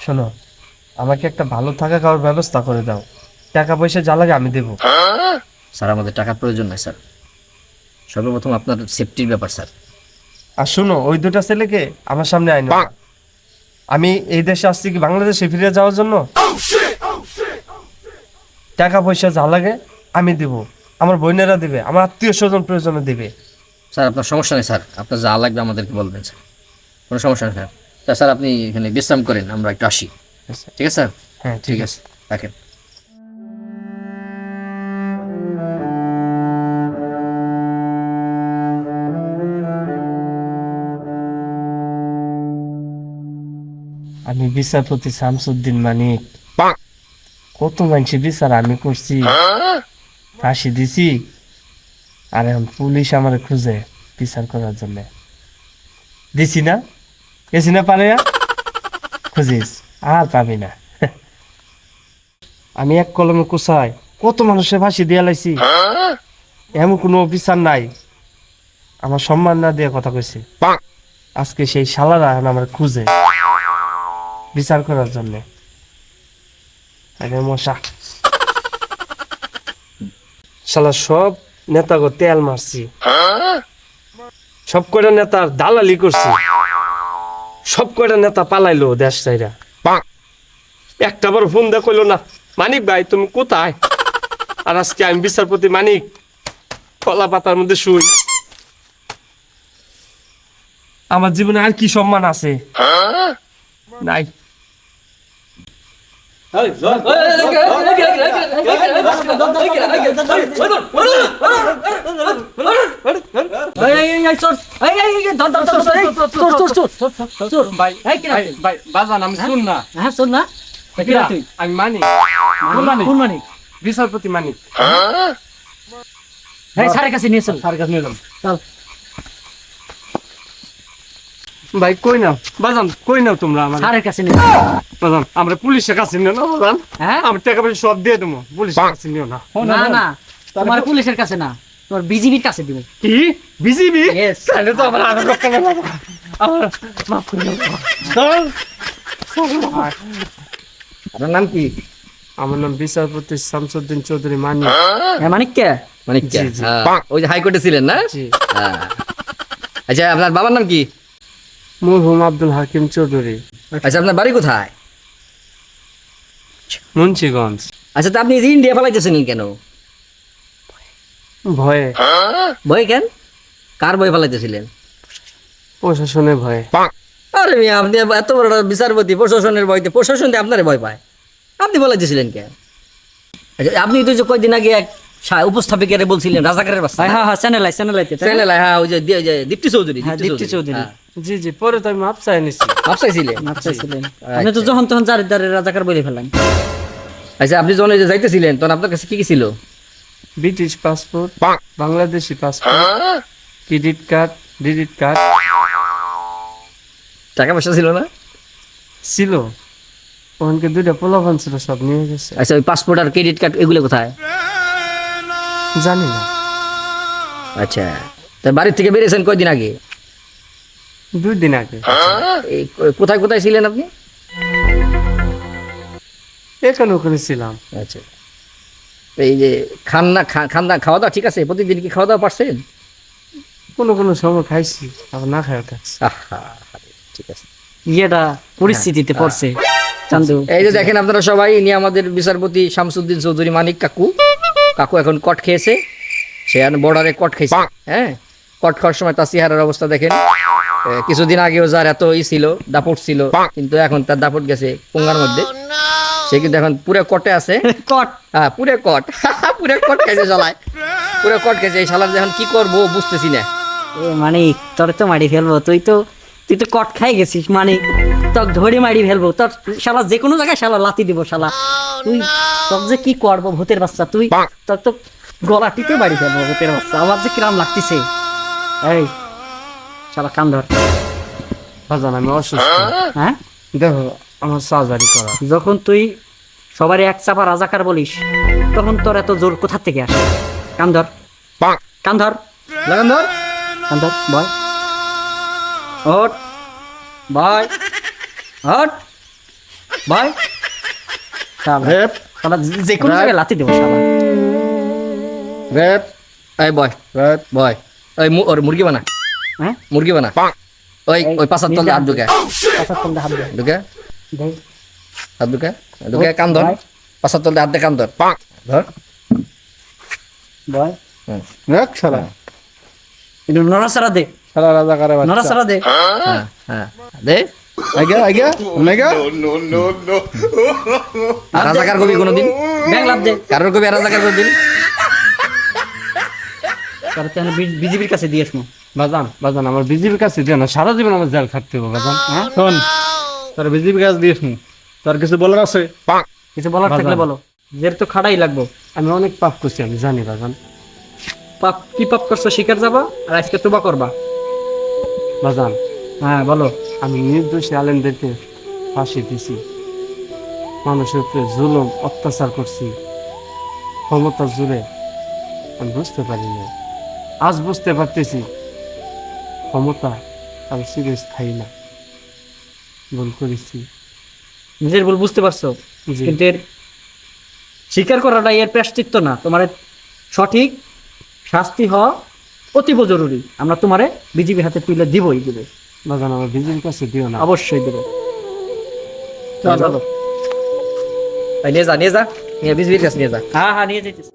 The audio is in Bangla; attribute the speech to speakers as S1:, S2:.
S1: শোনো, আমাকে একটা ভালো থাকা খাওয়ার ব্যবস্থা করে দাও, টাকা পয়সা যা লাগে আমি দেবো।
S2: স্যার আমাদের টাকার প্রয়োজন নাই স্যার, সর্বপ্রথম আপনার সেফটির ব্যাপার স্যার।
S1: আর শোনো, ওই দুটা ছেলেকে আমার সামনে আইনো না। আমি এই দেশে আসছি কি বাংলাদেশে ফিরে যাওয়ার জন্য? টাকা পয়সা যা লাগে আমি দিব, আমার বোনেরা দিবে, আমার আত্মীয় স্বজন প্রয়োজনে দিবে।
S2: স্যার আপনার সমস্যা নেই স্যার, আপনার যা লাগবে আমাদেরকে বলবেন স্যার, কোনো সমস্যা নেই স্যার। স্যার আপনি এখানে বিশ্রাম করেন, আমরা একটু আসি, ঠিক আছে স্যার?
S1: হ্যাঁ ঠিক আছে।
S2: রাখেন।
S1: আমি বিচারপতি শামসুদ্দিন মানিক। কত মানুষের বিচার আমি করছি, ফাঁসি দিছি, আর এখন পুলিশ আমার খুঁজে বিচার করার জন্য। দিছি না, গেছি না পারে, খুঁজিস আর পাবি না। আমি এক কলমে কুসাই কত মানুষের ফাঁসি দিয়া লাইছি, এমন কোনো অফিসার নাই আমার সম্মান না দিয়ে কথা কইছে। আজকে সেই শালারা এখন আমার খুঁজে বিচার করার জন্য। আরে মশা, শালা সব নেতাকে তেল মারছি, সব কয়টা নেতার দালালি করছি, সব কয়টা নেতা পালাইলো দেশ চাইরা। একটা বার ফোন দিয়ে কইলো না, মানিক ভাই তুমি কোথায়? আর আজকে আমি বিচারপতি মানিক কলা পাতার মধ্যে শুই। আমার জীবনে আর কি সম্মান আছে? নাই। আমি মানিক, বিচারপতি মানিক।
S3: স্যারের কাছে নিয়ে চল,
S1: স্যারের কাছে নিয়ে যাবো।
S3: চল।
S1: ভাই কই নাও বাজান, কই নাও তোমরা আমার
S3: স্যারের কাছে নিয়ে
S1: বাজান? আমরা পুলিশের কাছে নিও না বাজান,
S3: হ্যাঁ
S1: আমি টাকা পয়সা সব দিয়ে দেবো, পুলিশের কাছে নিও না।
S3: না না, তোমার পুলিশের কাছে না, তোমার বিজিবির কাছে দিবে।
S1: কি বিজিবি?
S3: Yes.
S1: তাহলে তো আমার আরো রক্ষা নেই বাবা, আমার মাফ করে দাও বাবা।
S2: আপনার নাম কি?
S1: আমার নাম বিচারপতি শামসুদ্দিন চৌধুরী মানিক।
S3: হ্যাঁ মানিক কে?
S2: মানে
S1: জি, জি।
S2: ওই যে হাইকোর্টে ছিলেন না?
S1: জি।
S2: হ্যাঁ। আচ্ছা আপনার বাবার নাম কি?
S1: মরহুম আব্দুল হাকিম চৌধুরী,
S2: আচ্ছা আপনার বাড়ি কোথায়?
S1: মুন্সিগঞ্জ।
S2: আচ্ছা তা আপনি এই যে ইন্ডিয়া পালাইতেছেন কেন?
S1: ভয়ে,
S2: ভয় কেন? কার ভয় পালাইতেছিলেন?
S1: প্রশাসনের ভয়ে।
S2: আরে মিয়া, আপনি এত বড় একটা বিচারপতি, প্রশাসনের ভয়তে প্রশাসন দিয়ে আপনারে ভয় পায়, আপনি বলাইতেছিলেন কেন? আচ্ছা আপনি তো যে কয়দিন আগে এক উপস্থাপিকারে বলছিলেন রাজাকারের বাচ্চা।
S3: হ্যাঁ হ্যাঁ চ্যানেল
S2: চ্যানেল, হ্যাঁ ওই যে দীপ্তি চৌধুরী।
S3: হ্যাঁ, দীপ্তি চৌধুরী।
S2: হ্যাঁ।
S1: জি জি, পরে তো আমি মাপ চাই নিছি।
S2: ভাবসাইছিলেন?
S3: চাইছিলেন আপনি তো যখন তখন যার দ্বারে রাজাকার বলে ফেলেন।
S2: আচ্ছা আপনি যখন এই যে যাইতেছিলেন তখন আপনার কাছে কি কি ছিল?
S1: British passport, Bangladeshi passport, credit card, debit card
S2: টাকা পয়সা ছিল না?
S1: ছিল। ওখানকে দুইটা পোলাপান ছিল, সব নিয়ে গেছে।
S2: আচ্ছা ওই পাসপোর্ট আর ক্রেডিট কার্ড এগুলো কোথায়?
S1: জানি না,
S2: আচ্ছা তা বাড়ির থেকে বেরিয়েছেন কয়দিন আগে?
S1: 2 দিন আগে।
S2: এই কোথায় কোথায় ছিলেন আপনি?
S1: এখানে ওখানে ছিলাম।
S2: আচ্ছা এই যে খান্না খাওয়া দাওয়া ঠিক আছে? প্রতিদিন কি খাওয়া দাওয়া পারছেন?
S1: কোনো কোনো সময় খাইছি, আবার না খাইও থাকছি।
S2: আহা, ঠিক আছে।
S3: ইয়েটা পরিস্থিতিতে পড়ছে চান্দু।
S2: এই যে দেখেন আপনারা সবাই, ইনি আমাদের বিচারপতি শামসুদ্দিন চৌধুরী মানিক কাকু। কাকু এখন কট খেয়েছে, সে বর্ডারে কট খেয়েছে। হ্যাঁ, কট খাওয়ার সময় তার চেহারার অবস্থা দেখেন। কিছুদিন আগেও যার এত ছিল, দাপট ছিল, কিন্তু এখন তার দাপট গেছে পোঙ্গার মধ্যে। সে কিন্তু এখন পুরো কটে আছে।
S3: কট,
S2: হ্যাঁ পুরো কট, পুরো কট খেয়েছে শালায়, পুরো কট খেয়েছে। এই শালার এখন কি করবো বুঝতেছি না।
S3: এ মানিক তোর তো মারি ফেলবো, তুই তো কট খাই গেছিস মানিক, তোর ধরে মারি ফেলবো, তোর শালা যে কোনো জায়গায় শালা লাতি দিব শালা। তুই তোর যে কি করবো ভূতের বাচ্চা, তুই তোর তো গলা টিপে বাড়ি ফেলবো ভূতের বাচ্চা। আমার যে কিরাম লাগতেছে। এই শালা কান ধর।
S1: বাজান আমি অসুস্থ,
S3: হ্যাঁ
S1: দেখো আমার সার্জারি করা।
S3: যখন তুই সবারই এক চাপা রাজাকার বলিস, তখন তোর এত জোর কোথা থেকে আসে? কান ধর, কান ধর,
S2: লাগান ধর।
S3: কান ধর, বয়। হট ভাই, হট ভাই। শালা,
S4: রেপ
S3: শালা যে কোনো জায়গায় লাথি দেবো শালা।
S4: রেপ
S2: এই বয়
S4: রেপ
S2: বয়, ওই ওর মুরগি বানা,
S3: হ্যাঁ
S2: মুরগি বানা। ওই পাশার তলে হাত ঢুকে,
S3: পাশার তলদে হাত দে।
S2: ঢুকে
S3: দেই।
S2: হাত ঢুকে ঢুকে কান ধর,
S3: ভাই।
S2: পাশার তলে হাত দিয়ে কান ধর, ধর।
S3: বয়
S4: রেপ শালা
S3: একটু নড়াচড়া দে,
S4: শালা রাজাকারে বাচ্চা
S3: নড়াচড়া দে।
S2: হ্যাঁ হ্যাঁ দে।
S4: আইগা আইগা ওমেগা
S2: রাজাকার কবি কোনোদিন,
S3: ব্যাং লাভ দে।
S2: কারোর কবি রাজাকার কোনোদিন।
S3: তার তো বিজেপির কাছে দিয়েছ না।
S1: বাজান বাজান আমার বিজেপির কাছে দিও না, সারা জীবন আমার জেল থাকতে হবে বাজান।
S3: হ্যাঁ
S4: শোন তোর বিজেপি কাজ দিস নি, তোর কিছু বলার আছে?
S3: কিছু বলার থাকলে
S1: বাজান।
S3: বলো, জের তো খাড়াই লাগবো।
S1: আমি অনেক পাপ করছি, আমি জানি বাজান।
S3: পাপ কি পাপ করছো শিকার যাবা, আর আজকে তোবা করবা।
S1: বাজান
S3: হ্যাঁ বলো।
S1: আমি নির্দোষী আলেমদেরকে ফাঁসি দিছি, মানুষের উপরে জুলুম অত্যাচার করছি, ক্ষমতার জোরে। আমি বুঝতে পারিনি, আজ বুঝতে পারতেছি ক্ষমতা আর চিরস্থায়ী না। ভুল করেছি।
S3: নিজের ভুল বুঝতে পারছো,
S1: জি।
S3: কিন্তু এর স্বীকার করাটা এর প্রায়শ্চিত্ত না। তোমার সঠিক শাস্তি হওয়া অতীব জরুরি। আমরা তোমারে বিজেপি হাতে তুলে দিবই, দিবে,
S1: বাজান আমার বিজেপির কাছে দিও না।
S3: অবশ্যই দেবে।
S2: চলো। নিয়ে যা নিয়ে যা, নিয়ে বিজবির কাছে নিয়ে যা।
S3: হ্যাঁ হ্যাঁ নিয়ে যাইতেছি।